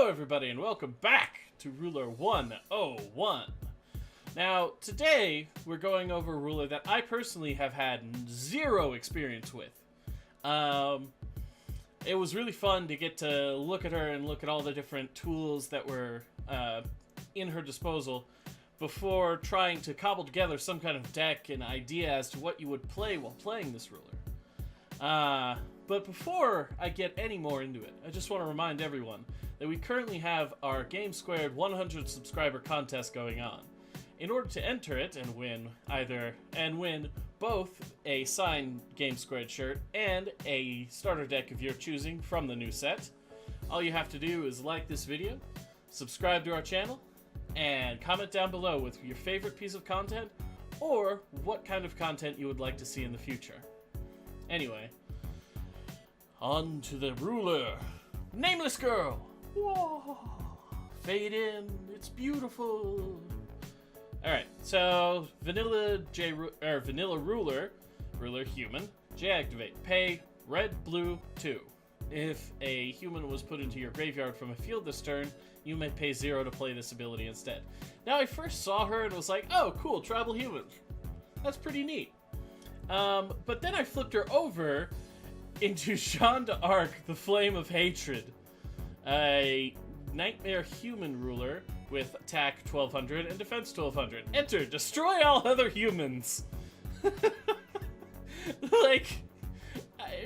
everybody, and welcome back to Ruler 101. Now, today, we're going over a ruler that I personally have had zero experience with. It was really fun to get to look at her and look at all the different tools that were in her disposal before trying to cobble together some kind of deck and idea as to what you would play while playing this ruler. But before I get any more into it, I just want to remind everyone that we currently have our Game Squared 100 subscriber contest going on. In order to enter it and win both a signed Game Squared shirt and a starter deck of your choosing from the new set, all you have to do is like this video, subscribe to our channel, and comment down below with your favorite piece of content or what kind of content you would like to see in the future. Anyway, on to the ruler. Nameless girl! Whoa! Fade in, it's beautiful! Alright, so vanilla ruler human, J activate. Pay red, blue, 2. If a human was put into your graveyard from a field this turn, you may pay 0 to play this ability instead. Now I first saw her and was like, oh cool, tribal human. That's pretty neat. But then I flipped her over into Shonda Ark, the Flame of Hatred. A nightmare human ruler with attack 1200 and defense 1200. Enter, destroy all other humans. Like,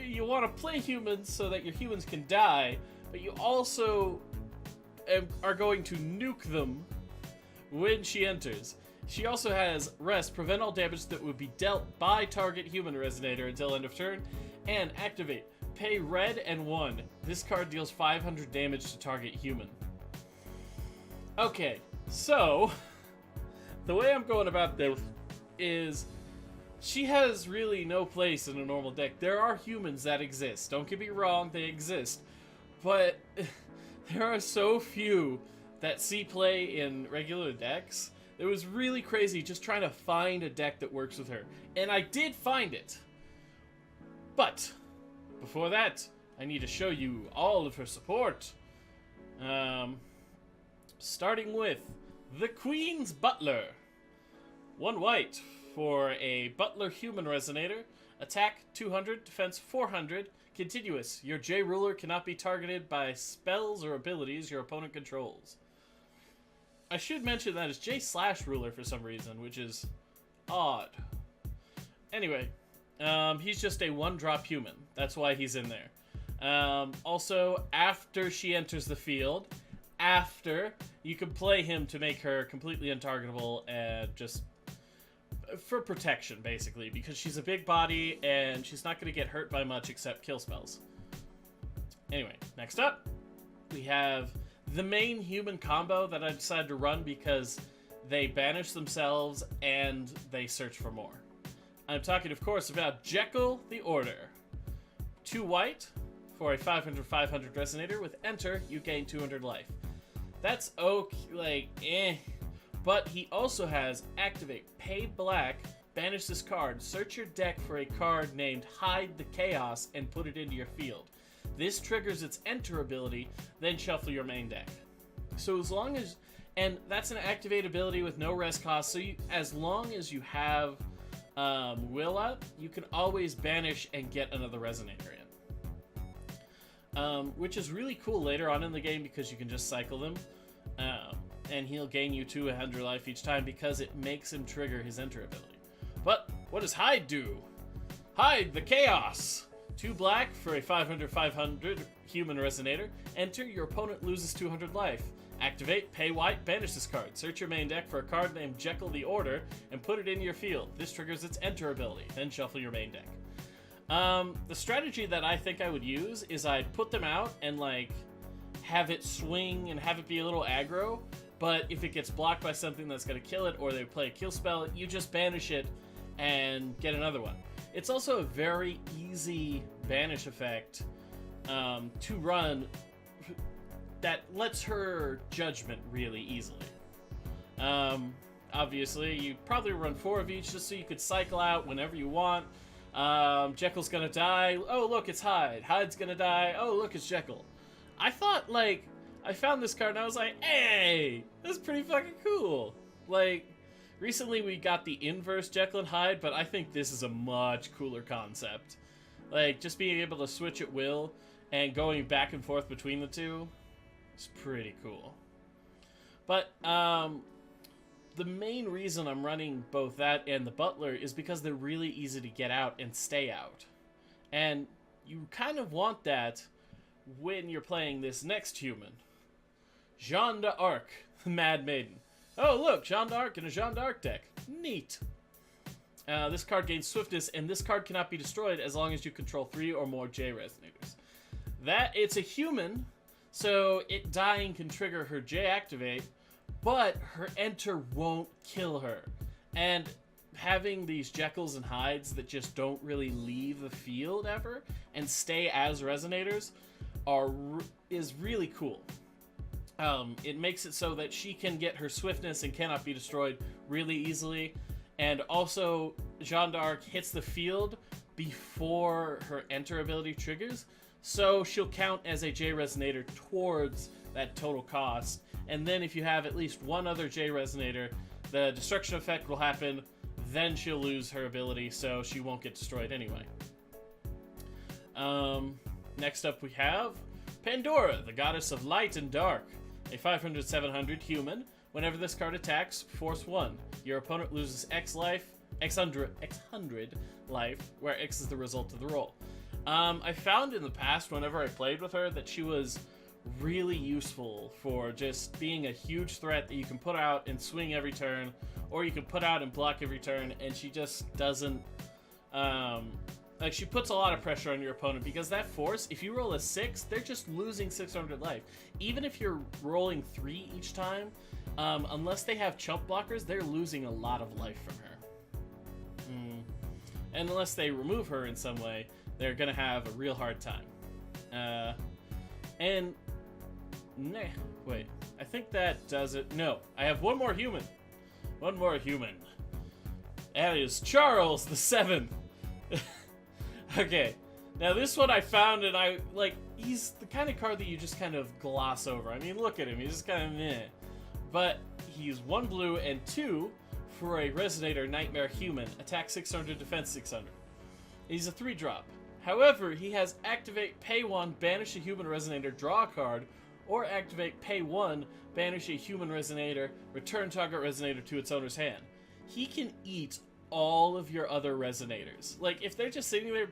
you want to play humans so that your humans can die, but you also are going to nuke them when she enters. She also has rest, prevent all damage that would be dealt by target human resonator until end of turn, and activate. Pay red and 1. This card deals 500 damage to target human. Okay, so the way I'm going about this is she has really no place in a normal deck. There are humans that exist. Don't get me wrong, they exist. But there are so few that see play in regular decks. It was really crazy just trying to find a deck that works with her. And I did find it. But before that, I need to show you all of her support. Starting with the Queen's Butler. 1 white for a Butler human resonator. Attack 200, defense 400. Continuous. Your J ruler cannot be targeted by spells or abilities your opponent controls. I should mention that it's J/ruler for some reason, which is odd. Anyway, he's just a 1-drop human. That's why he's in there. Also, after she enters the field, you can play him to make her completely untargetable and just for protection, basically, because she's a big body and she's not going to get hurt by much except kill spells. Anyway, next up, we have the main human combo that I decided to run because they banish themselves and they search for more. I'm talking, of course, about Jekyll the Order. 2 white for a 500 resonator. With enter, you gain 200 life. That's okay, But he also has activate, pay black, banish this card, search your deck for a card named Hide the Chaos, and put it into your field. This triggers its enter ability, then shuffle your main deck. So as long as, and that's an activate ability with no rest cost, so as long as you have will up, you can always banish and get another resonator in. Which is really cool later on in the game because you can just cycle them. And he'll gain you 200 life each time because it makes him trigger his enter ability. But what does Hide do? Hide the Chaos! 2 black for a 500 human resonator. Enter, your opponent loses 200 life. Activate, pay white, banish this card. Search your main deck for a card named Jekyll the Order and put it into your field. This triggers its enter ability. Then shuffle your main deck. The strategy that I think I would use is I'd put them out and have it swing and have it be a little aggro, but if it gets blocked by something that's going to kill it or they play a kill spell, you just banish it and get another one. It's also a very easy banish effect to run that lets her judgment really easily. Obviously, you probably run 4 of each just so you could cycle out whenever you want. Jekyll's gonna die. Oh, look, it's Hyde. Hyde's gonna die. Oh, look, it's Jekyll. I thought, like, I found this card and I was like, hey, this is pretty fucking cool. Like, recently we got the inverse Jekyll and Hyde, but I think this is a much cooler concept. Like, just being able to switch at will and going back and forth between the two is pretty cool. But, the main reason I'm running both that and the Butler is because they're really easy to get out and stay out. And you kind of want that when you're playing this next human. Shonda Ark, the Mad Maiden. Oh, look, Shonda Ark in a Shonda Ark deck. Neat. This card gains swiftness, and this card cannot be destroyed as long as you control 3 or more J resonators. It's a human, so it dying can trigger her J activate, but her enter won't kill her. And having these Jekylls and Hydes that just don't really leave the field ever and stay as resonators is really cool. It makes it so that she can get her swiftness and cannot be destroyed really easily. And also, Jeanne d'Arc hits the field before her enter ability triggers, so she'll count as a J resonator towards that total cost. And then if you have at least one other J resonator, the destruction effect will happen, then she'll lose her ability, so she won't get destroyed anyway. Next up we have Pandora, the goddess of light and dark. A 500/700 human. Whenever this card attacks, force 1. Your opponent loses X life, X hundred life, where X is the result of the roll. I found in the past, whenever I played with her, that she was really useful for just being a huge threat that you can put out and swing every turn, or you can put out and block every turn, and she just doesn't, like, she puts a lot of pressure on your opponent, because that force, if you roll a 6, they're just losing 600 life. Even if you're rolling 3 each time, unless they have chump blockers, they're losing a lot of life from her. And unless they remove her in some way, they're gonna have a real hard time. Wait, I think that does it. No, I have one more human. One more human. That is Charles the 7th. Okay, now this one I found, and he's the kind of card that you just kind of gloss over. I mean, look at him, he's just kind of meh. But he's 1 blue and 2 for a Resonator Nightmare Human. Attack 600, defense 600. He's a 3-drop. However, he has activate, pay 1, banish a human Resonator, draw a card, or activate, pay 1, banish a human Resonator, return target Resonator to its owner's hand. He can eat all of your other Resonators. Like, if they're just sitting there,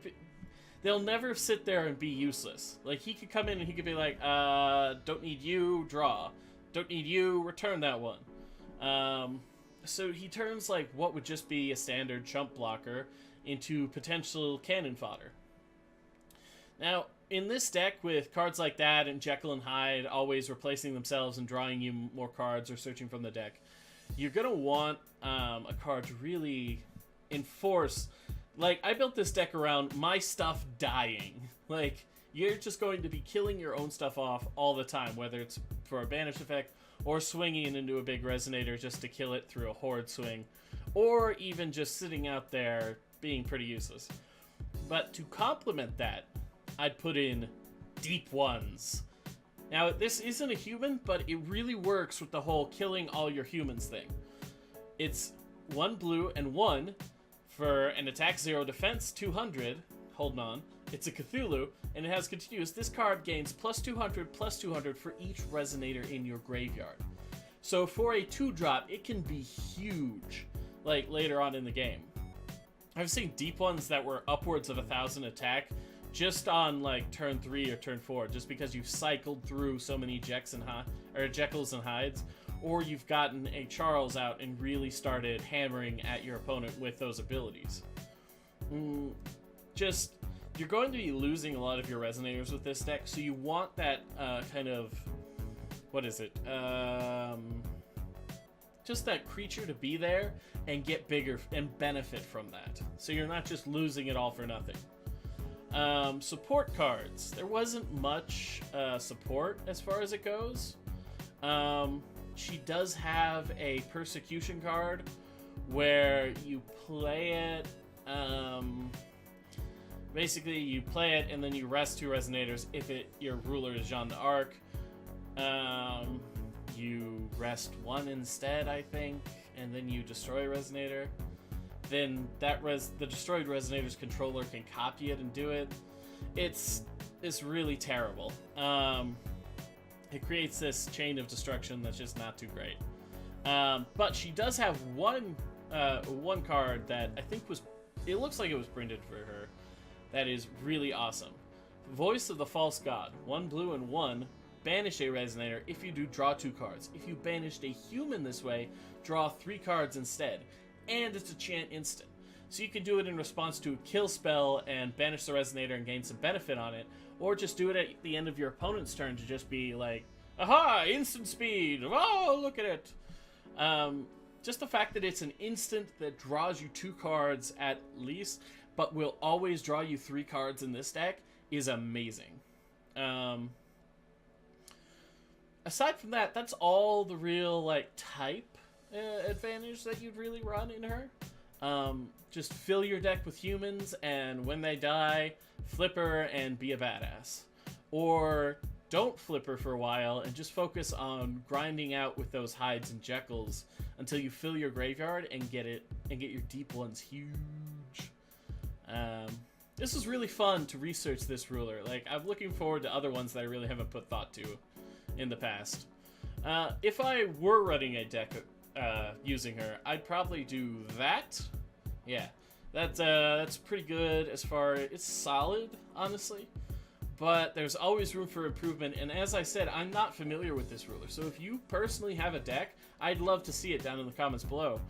they'll never sit there and be useless. Like, he could come in and he could be like, don't need you, draw. Don't need you, return that one. So he turns, like, what would just be a standard chump blocker into potential cannon fodder. Now, in this deck, with cards like that and Jekyll and Hyde always replacing themselves and drawing you more cards or searching from the deck, you're going to want a card to really enforce. Like, I built this deck around my stuff dying. Like, you're just going to be killing your own stuff off all the time, whether it's for a banish effect or swinging into a big Resonator just to kill it through a Horde swing, or even just sitting out there being pretty useless. But to complement that, I'd put in Deep Ones. Now, this isn't a human, but it really works with the whole killing all your humans thing. It's 1 blue and 1 for an attack 0 defense 200. Hold on. It's a Cthulhu, and it has continuous. This card gains +200/+200 for each Resonator in your graveyard. So for a 2-drop, it can be huge, like, later on in the game. I've seen Deep Ones that were upwards of 1,000 attack just on, like, turn 3 or turn 4, just because you've cycled through so many Jekylls and Hydes, or you've gotten a Charles out and really started hammering at your opponent with those abilities. You're going to be losing a lot of your Resonators with this deck, so you want that kind of, just that creature to be there and get bigger and benefit from that. So you're not just losing it all for nothing. Support cards. There wasn't much support as far as it goes. She does have a Persecution card where you play it, basically you play it and then you rest 2 Resonators if your ruler is Jeanne d'Arc. You rest one instead, I think, and then you destroy a resonator. Then the destroyed resonator's controller can copy it and do it. It's really terrible. It creates this chain of destruction that's just not too great. But she does have one card that I think it looks like it was printed for her. That is really awesome. Voice of the False God. 1 blue and 1. Banish a resonator. If you do, draw 2 cards. If you banished a human this way, draw 3 cards instead. And it's a chant instant. So you can do it in response to a kill spell and banish the resonator and gain some benefit on it. Or just do it at the end of your opponent's turn to just be like, aha, instant speed. Oh, look at it. Just the fact that it's an instant that draws you 2 cards at least, but will always draw you 3 cards in this deck is amazing. Aside from that, that's all the real like type advantage that you'd really run in her. Just fill your deck with humans, and when they die, flip her and be a badass. Or don't flip her for a while and just focus on grinding out with those hides and Jekylls until you fill your graveyard and get your deep ones huge. This was really fun to research this ruler. Like, I'm looking forward to other ones that I really haven't put thought to in the past. If I were running a deck using her, I'd probably do that. Yeah, that's pretty good as far as it's solid, honestly. But there's always room for improvement, and as I said, I'm not familiar with this ruler. So if you personally have a deck, I'd love to see it down in the comments below.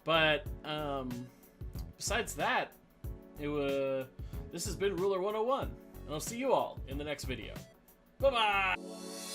But besides that, this has been Ruler 101, and I'll see you all in the next video. Bye-bye!